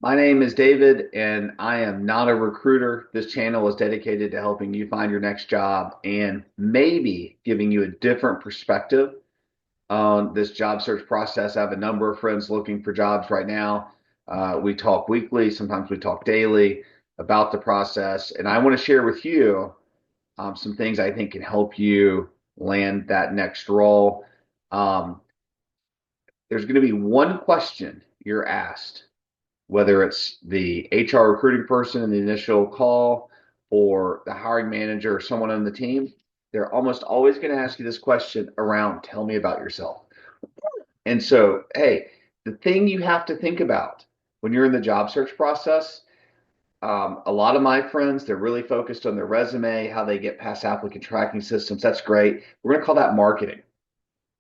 My name is David, and I am not a recruiter. This channel is dedicated to helping you find your next job and maybe giving you a different perspective on this job search process. I have a number of friends looking for jobs right now. We talk weekly, sometimes we talk daily about the process, and I want to share with you some things I think can help you land that next role. Um, there's going to be one question you're asked, whether it's the HR recruiting person in the initial call or the hiring manager or someone on the team. They're almost always going to ask you this question around, tell me about yourself. And so, hey, the thing you have to think about when you're in the job search process, a lot of my friends, they're really focused on their resume, how they get past applicant tracking systems. That's great. We're going to call that marketing.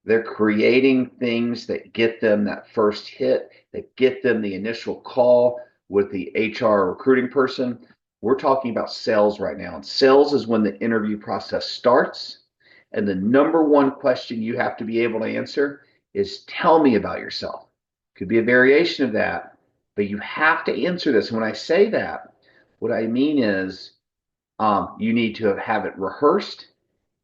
They're creating things that get them that first hit, that get them the initial call with the HR recruiting person. We're talking about sales right now. And sales is when the interview process starts. And the number one question you have to be able to answer is tell me about yourself. Could be a variation of that, but you have to answer this. And when I say that, what I mean is you need to have it rehearsed.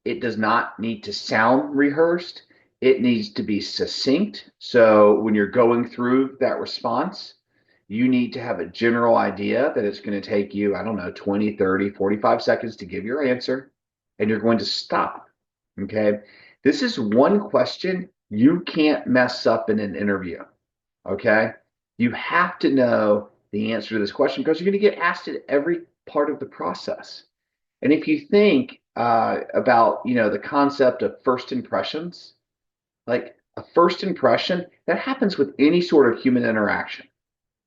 It does not need to sound rehearsed. It needs to be succinct. So when you're going through that response, you need to have a general idea that it's going to take you, I don't know, 20, 30, 45 seconds to give your answer, and you're going to stop. Okay. This is one question you can't mess up in an interview. Okay. You have to know the answer to this question because you're going to get asked it every part of the process. And if you think about, the concept of first impressions, like a first impression, that happens with any sort of human interaction.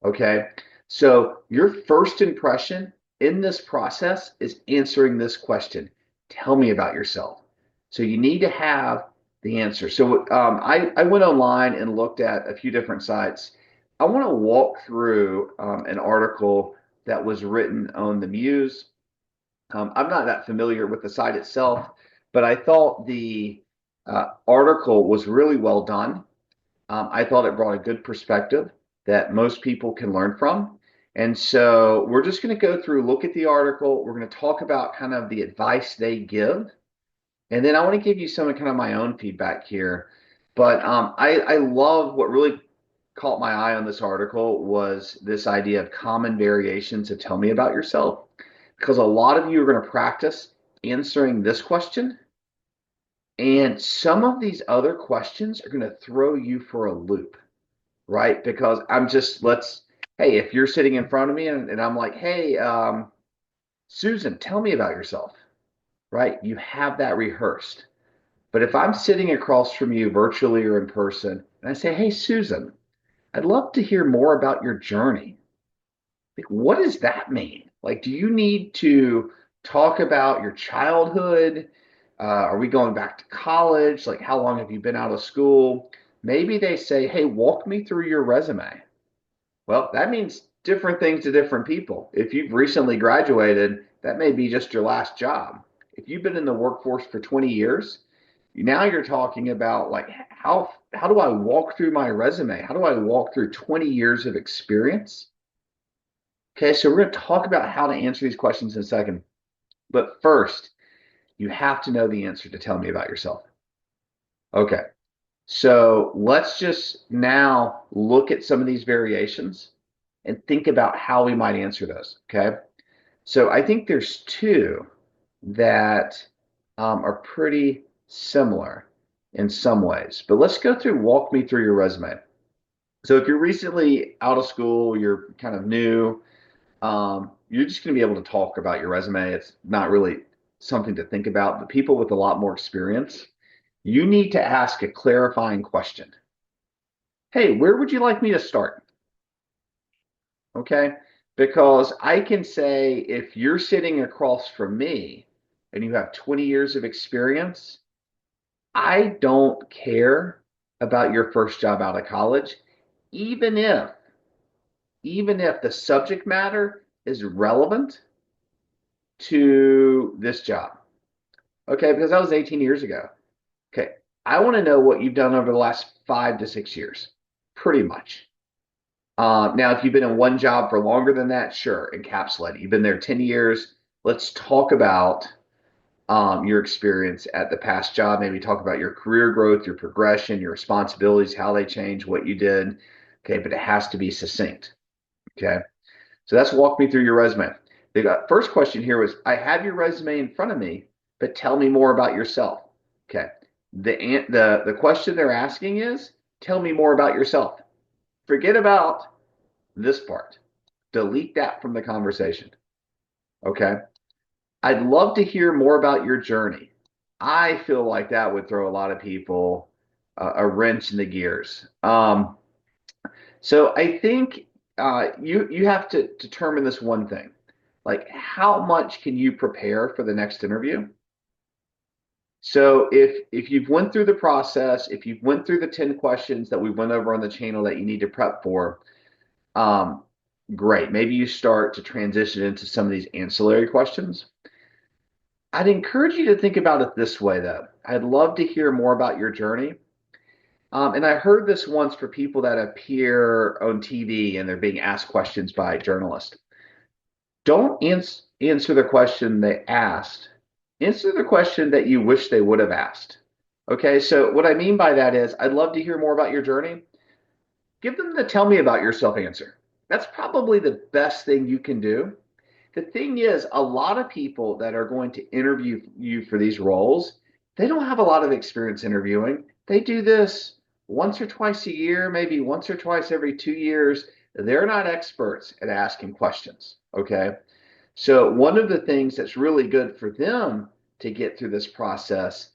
Okay. So your first impression in this process is answering this question. Tell me about yourself. So you need to have the answer. So I went online and looked at a few different sites. I want to walk through an article that was written on the Muse. I'm not that familiar with the site itself, but I thought the article was really well done. I thought it brought a good perspective that most people can learn from. And so we're just going to go through, look at the article. We're going to talk about kind of the advice they give. And then I want to give you some of kind of my own feedback here. But I love what really caught my eye on this article was this idea of common variations of tell me about yourself. Because a lot of you are going to practice answering this question, and some of these other questions are going to throw you for a loop, right? Because hey, if you're sitting in front of me and I'm like, hey, Susan, tell me about yourself, right? You have that rehearsed. But if I'm sitting across from you virtually or in person, and I say, hey, Susan, I'd love to hear more about your journey. Like, what does that mean? Like, do you need to talk about your childhood? Are we going back to college? Like, how long have you been out of school? Maybe they say, hey, walk me through your resume. Well, that means different things to different people. If you've recently graduated, that may be just your last job. If you've been in the workforce for 20 years, now you're talking about like how do I walk through my resume? How do I walk through 20 years of experience? Okay, so we're going to talk about how to answer these questions in a second. But first, you have to know the answer to tell me about yourself. Okay, so let's just now look at some of these variations and think about how we might answer those. Okay, so I think there's two that are pretty similar in some ways. But let's go through, walk me through your resume. So if you're recently out of school, you're kind of new, you're just going to be able to talk about your resume. It's not really something to think about. But people with a lot more experience, you need to ask a clarifying question. Hey, where would you like me to start? Okay. Because I can say if you're sitting across from me and you have 20 years of experience, I don't care about your first job out of college, even if, even if the subject matter is relevant to this job. Okay, because that was 18 years ago. Okay, I want to know what you've done over the last 5 to 6 years, pretty much. Now, if you've been in one job for longer than that, sure, encapsulate it. You've been there 10 years. Let's talk about your experience at the past job. Maybe talk about your career growth, your progression, your responsibilities, how they changed, what you did. Okay, but it has to be succinct. Okay, so that's walk me through your resume. The first question here was, I have your resume in front of me, but tell me more about yourself. Okay, the question they're asking is, tell me more about yourself. Forget about this part. Delete that from the conversation. Okay. I'd love to hear more about your journey. I feel like that would throw a lot of people a wrench in the gears. So I think you have to determine this one thing, like how much can you prepare for the next interview? So if you've went through the process, if you've went through the 10 questions that we went over on the channel that you need to prep for, um, great. Maybe you start to transition into some of these ancillary questions. I'd encourage you to think about it this way, though. I'd love to hear more about your journey. And I heard this once for people that appear on TV and they're being asked questions by journalists. Don't answer the question they asked. Answer the question that you wish they would have asked. Okay, so what I mean by that is, I'd love to hear more about your journey. Give them the tell me about yourself answer. That's probably the best thing you can do. The thing is, a lot of people that are going to interview you for these roles, they don't have a lot of experience interviewing. They do this once or twice a year, maybe once or twice every 2 years. They're not experts at asking questions. Okay. So, one of the things that's really good for them to get through this process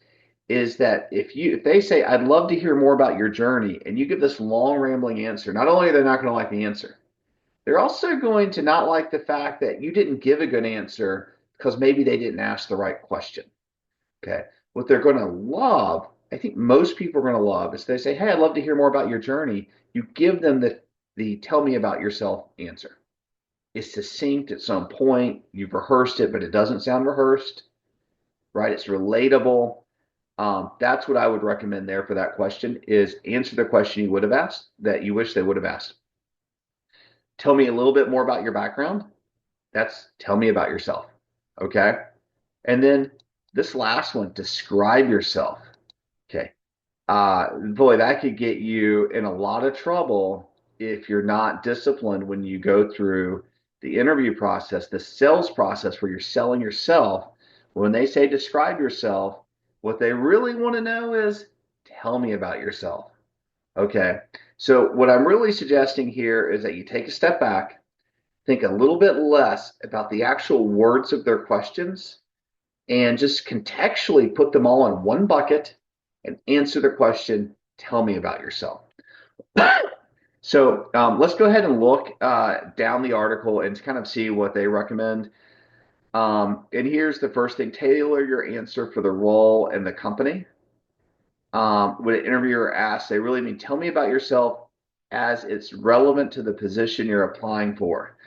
is that if they say, I'd love to hear more about your journey, and you give this long rambling answer, not only are they not going to like the answer, they're also going to not like the fact that you didn't give a good answer because maybe they didn't ask the right question. Okay. What they're going to love, I think most people are going to love, is they say, hey, I'd love to hear more about your journey. You give them the tell me about yourself answer. It's succinct, it's on point. You've rehearsed it, but it doesn't sound rehearsed, right? It's relatable. That's what I would recommend there for that question is answer the question you would have asked that you wish they would have asked. Tell me a little bit more about your background. That's tell me about yourself. Okay. And then this last one, describe yourself. Okay. Boy, that could get you in a lot of trouble if you're not disciplined when you go through the interview process, the sales process where you're selling yourself. When they say describe yourself, what they really want to know is tell me about yourself. Okay. So, what I'm really suggesting here is that you take a step back, think a little bit less about the actual words of their questions and just contextually put them all in one bucket and answer the question, tell me about yourself. So let's go ahead and look down the article and kind of see what they recommend. And here's the first thing, tailor your answer for the role and the company. When an interviewer asks, they really mean, tell me about yourself as it's relevant to the position you're applying for.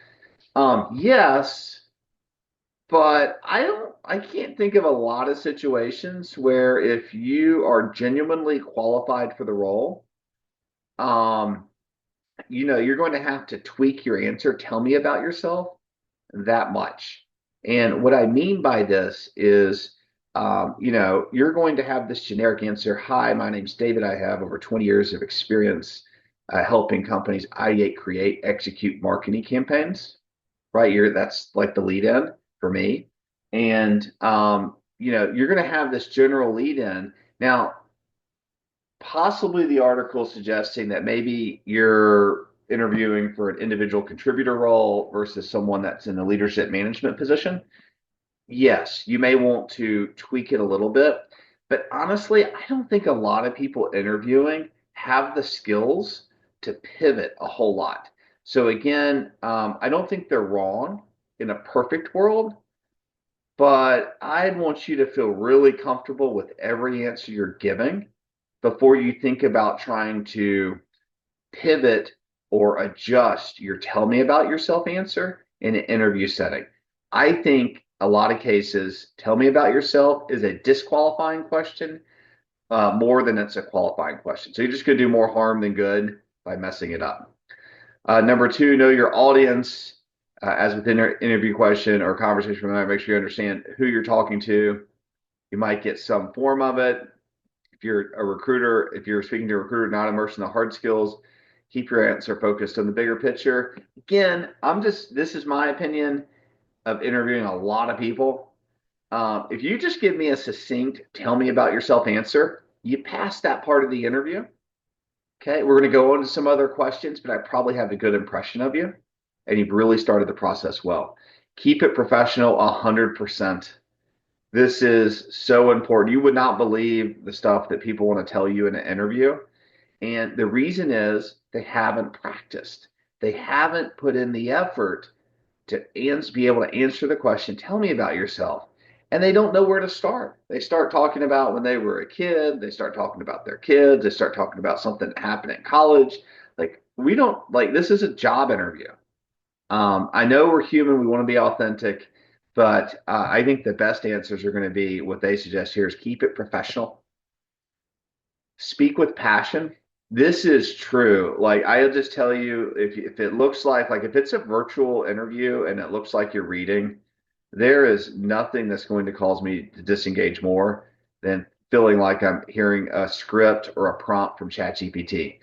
Yes, but I can't think of a lot of situations where if you are genuinely qualified for the role, um, you're going to have to tweak your answer. Tell me about yourself that much. And what I mean by this is, you're going to have this generic answer. Hi, my name's David. I have over 20 years of experience helping companies ideate, create, execute marketing campaigns. Right? That's like the lead in for me. And you're going to have this general lead in. Now, possibly the article suggesting that maybe you're interviewing for an individual contributor role versus someone that's in a leadership management position. Yes, you may want to tweak it a little bit, but honestly, I don't think a lot of people interviewing have the skills to pivot a whole lot. So again, I don't think they're wrong in a perfect world, but I'd want you to feel really comfortable with every answer you're giving before you think about trying to pivot or adjust your tell me about yourself answer in an interview setting. I think a lot of cases, tell me about yourself is a disqualifying question more than it's a qualifying question. So you're just going to do more harm than good by messing it up. Number two, know your audience. As with interview question or conversation, make sure you understand who you're talking to. You might get some form of it. If you're a recruiter, if you're speaking to a recruiter, not immersed in the hard skills, keep your answer focused on the bigger picture. Again, this is my opinion of interviewing a lot of people. If you just give me a succinct, tell me about yourself answer, you pass that part of the interview. Okay, we're going to go on to some other questions, but I probably have a good impression of you, and you've really started the process well. Keep it professional 100%. This is so important. You would not believe the stuff that people want to tell you in an interview. And the reason is they haven't practiced. They haven't put in the effort to be able to answer the question, tell me about yourself. And they don't know where to start. They start talking about when they were a kid, they start talking about their kids, they start talking about something that happened in college. Like, we don't, like, this is a job interview. I know we're human, we want to be authentic, but I think the best answers are going to be what they suggest here is keep it professional, speak with passion. This is true. Like, I'll just tell you, if it looks like if it's a virtual interview and it looks like you're reading, there is nothing that's going to cause me to disengage more than feeling like I'm hearing a script or a prompt from ChatGPT.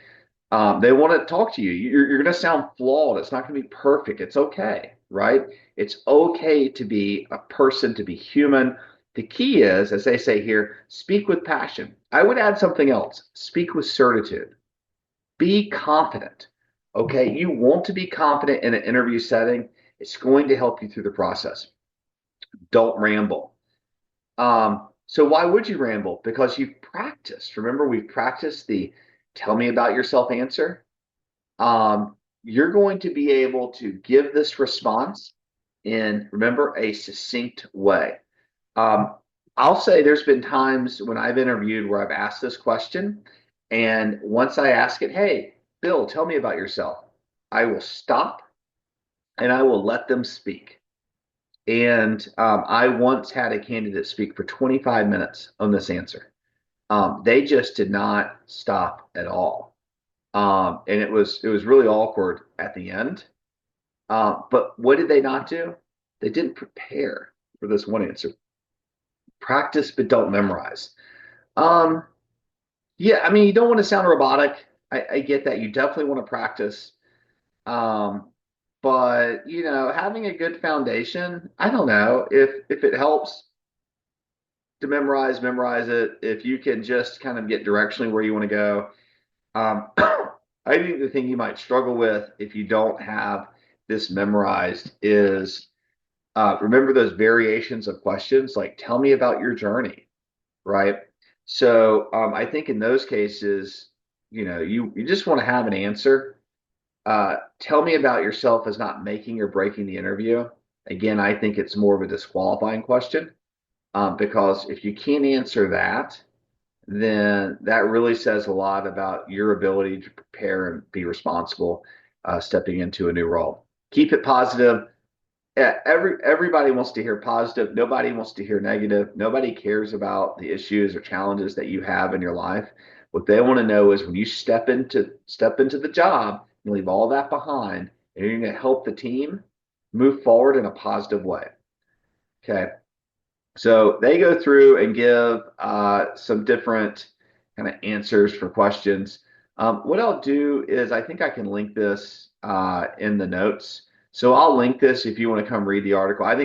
They want to talk to you. You're going to sound flawed. It's not going to be perfect. It's okay, right? It's okay to be a person, to be human. The key is, as they say here, speak with passion. I would add something else. Speak with certitude. Be confident. Okay. You want to be confident in an interview setting. It's going to help you through the process. Don't ramble. So why would you ramble? Because you've practiced. Remember, we've practiced the tell me about yourself answer. You're going to be able to give this response in, remember, a succinct way. Um, I'll say there's been times when I've interviewed where I've asked this question, and once I ask it, hey, Bill, tell me about yourself, I will stop and I will let them speak. And I once had a candidate speak for 25 minutes on this answer. They just did not stop at all. And it was really awkward at the end. But what did they not do? They didn't prepare for this one answer. Practice, but don't memorize. Um, yeah, I mean, you don't want to sound robotic. I get that. You definitely want to practice. Um, but having a good foundation, I don't know if it helps to memorize it. If you can just kind of get directionally where you want to go. I think the thing you might struggle with if you don't have this memorized is remember those variations of questions, like tell me about your journey, right? So I think in those cases, you just want to have an answer. Tell me about yourself is not making or breaking the interview. Again, I think it's more of a disqualifying question because if you can't answer that, then that really says a lot about your ability to prepare and be responsible stepping into a new role. Keep it positive. Everybody wants to hear positive. Nobody wants to hear negative. Nobody cares about the issues or challenges that you have in your life. What they want to know is when you step into the job and leave all that behind, and you're going to help the team move forward in a positive way. Okay. So they go through and give some different kind of answers for questions. What I'll do is I think I can link this in the notes. So I'll link this if you want to come read the article. I think